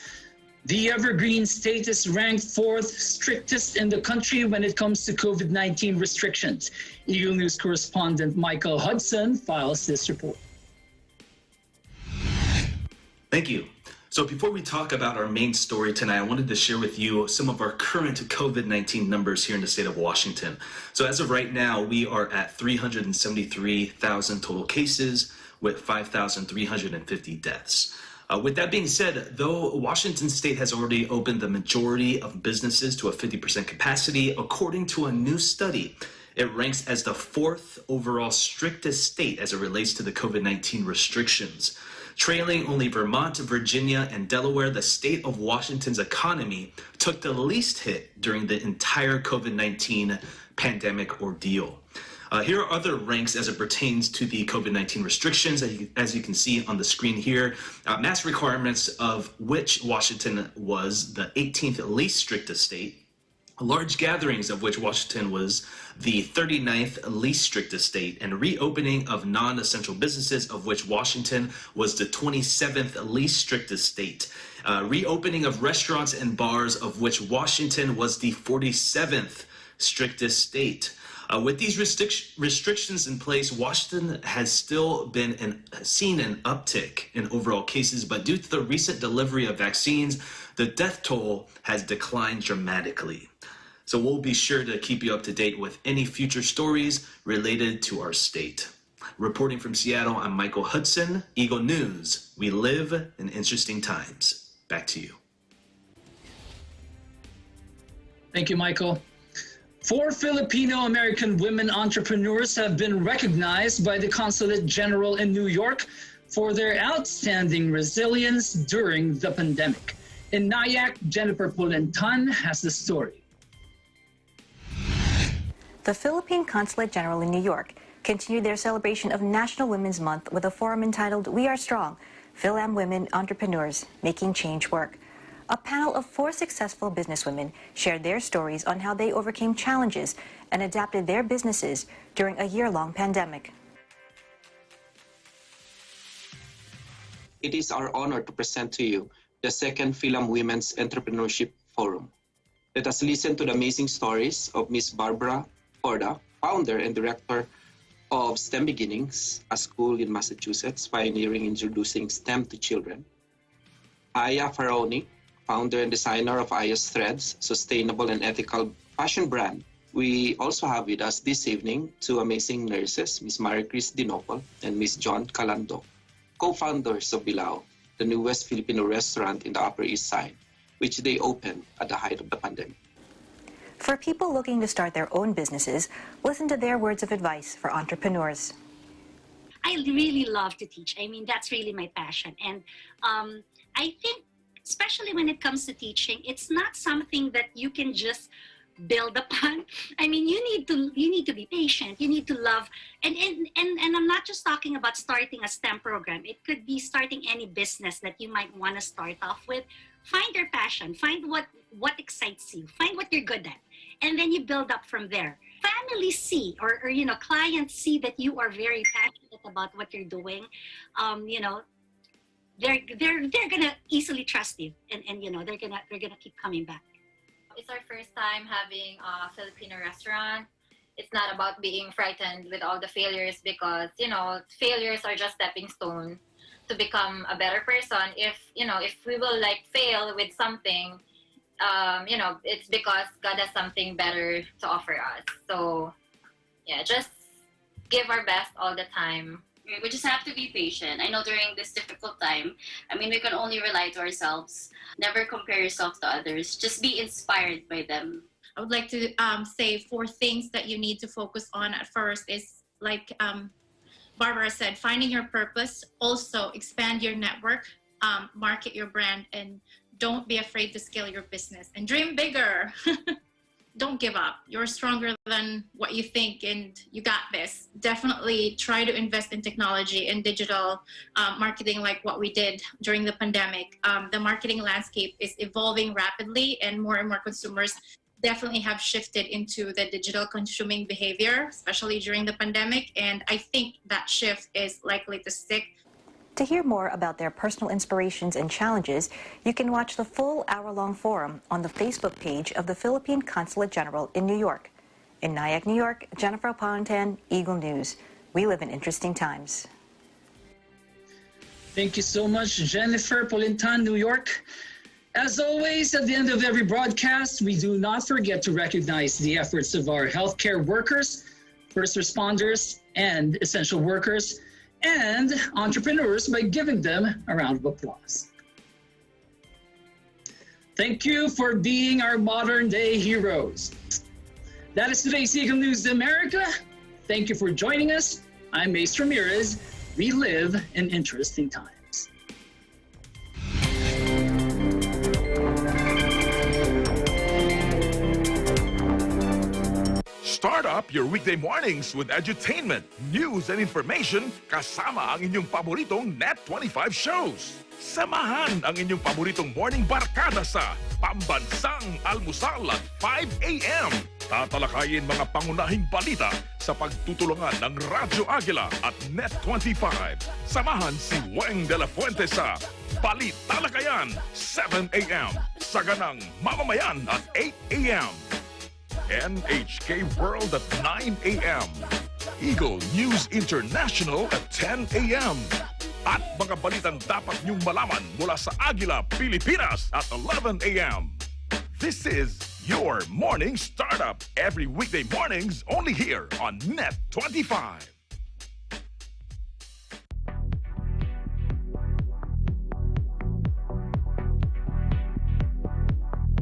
The Evergreen state is ranked fourth strictest in the country when it comes to COVID-19 restrictions. Eagle News correspondent Michael Hudson files this report. Thank you. So before we talk about our main story tonight, I wanted to share with you some of our current COVID-19 numbers here in the state of Washington. So as of right now, we are at 373,000 total cases with 5,350 deaths. With that being said, though Washington state has already opened the majority of businesses to a 50% capacity, according to a new study, it ranks as the fourth overall strictest state as it relates to the COVID-19 restrictions. Trailing only Vermont, Virginia, and Delaware, the state of Washington's economy took the least hit during the entire COVID-19 pandemic ordeal. Here are other ranks as it pertains to the COVID-19 restrictions. As you can see on the screen here, mask requirements of which Washington was the 18th least strictest state. Large gatherings of which Washington was the 39th least strictest state, and reopening of non-essential businesses of which Washington was the 27th least strictest state. Reopening of restaurants and bars of which Washington was the 47th strictest state. With these restrictions in place, Washington has still been seen an uptick in overall cases, but due to the recent delivery of vaccines, the death toll has declined dramatically. So we'll be sure to keep you up to date with any future stories related to our state. Reporting from Seattle, I'm Michael Hudson, Eagle News. We live in interesting times. Back to you. Thank you, Michael. 4 Filipino-American women entrepreneurs have been recognized by the Consulate General in New York for their outstanding resilience during the pandemic. In Nyack, Jennifer Pulentan has the story. The Philippine Consulate General in New York continued their celebration of National Women's Month with a forum entitled We Are Strong, Fil-Am Women Entrepreneurs Making Change Work. A panel of 4 successful businesswomen shared their stories on how they overcame challenges and adapted their businesses during a year-long pandemic. It is our honor to present to you the second Fil-Am Women's Entrepreneurship Forum. Let us listen to the amazing stories of Ms. Barbara Porda, founder and director of STEM Beginnings, a school in Massachusetts pioneering introducing STEM to children. Aya Faroni, founder and designer of Aya's Threads, sustainable and ethical fashion brand. We also have with us this evening 2 amazing nurses, Ms. Marie-Chris Dinopol and Ms. John Calando, co-founders of Bilao, the newest Filipino restaurant in the Upper East Side, which they opened at the height of the pandemic. For people looking to start their own businesses, listen to their words of advice for entrepreneurs. I really love to teach. I mean, that's really my passion. And I think, especially when it comes to teaching, it's not something that you can just build upon. I mean, you need to be patient. You need to love, and I'm not just talking about starting a STEM program. It could be starting any business that you might want to start off with. Find your passion. Find what excites you. Find what you're good at, and then you build up from there. Families see, or clients see that you are very passionate about what you're doing. They're gonna easily trust you, and they're gonna keep coming back. It's our first time having a Filipino restaurant. It's not about being frightened with all the failures, because failures are just stepping stones to become a better person. If we will fail with something, it's because God has something better to offer us. So yeah, just give our best all the time. We just have to be patient. I know during this difficult time, we can only rely to ourselves. Never compare yourself to others. Just be inspired by them. I would like to say 4 things that you need to focus on at first is, like Barbara said, finding your purpose. Also, expand your network, market your brand, and don't be afraid to scale your business. And dream bigger. Don't give up. You're stronger than what you think, and you got this. Definitely try to invest in technology and digital marketing, like what we did during the pandemic. The marketing landscape is evolving rapidly, and more consumers definitely have shifted into the digital consuming behavior, especially during the pandemic. And I think that shift is likely to stick. To hear more about their personal inspirations and challenges, you can watch the full hour-long forum on the Facebook page of the Philippine Consulate General in New York. In Nyack, New York, Jennifer Pulentan, Eagle News. We live in interesting times. Thank you so much, Jennifer Pulentan, New York. As always, at the end of every broadcast, we do not forget to recognize the efforts of our healthcare workers, first responders, and essential workers, and entrepreneurs by giving them a round of applause. Thank you for being our modern-day heroes. That is today's Eagle News America. Thank you for joining us. I'm Mace Ramirez. We live in interesting times. Start up your weekday mornings with edutainment, news, and information kasama ang inyong paboritong Net25 shows. Samahan ang inyong paboritong morning barkada sa Pambansang Almusal at 5 a.m. Tatalakayin mga pangunahing balita sa pagtutulungan ng Radyo Agila at Net25. Samahan si Weng de la Fuente sa Balitalakayan, 7 a.m. Saganang Mamamayan at 8 a.m. NHK World at 9 a.m. Eagle News International at 10 a.m. At mga balitang dapat niyong malaman mula sa Agila, Pilipinas at 11 a.m. This is your Morning Startup every weekday mornings only here on Net 25.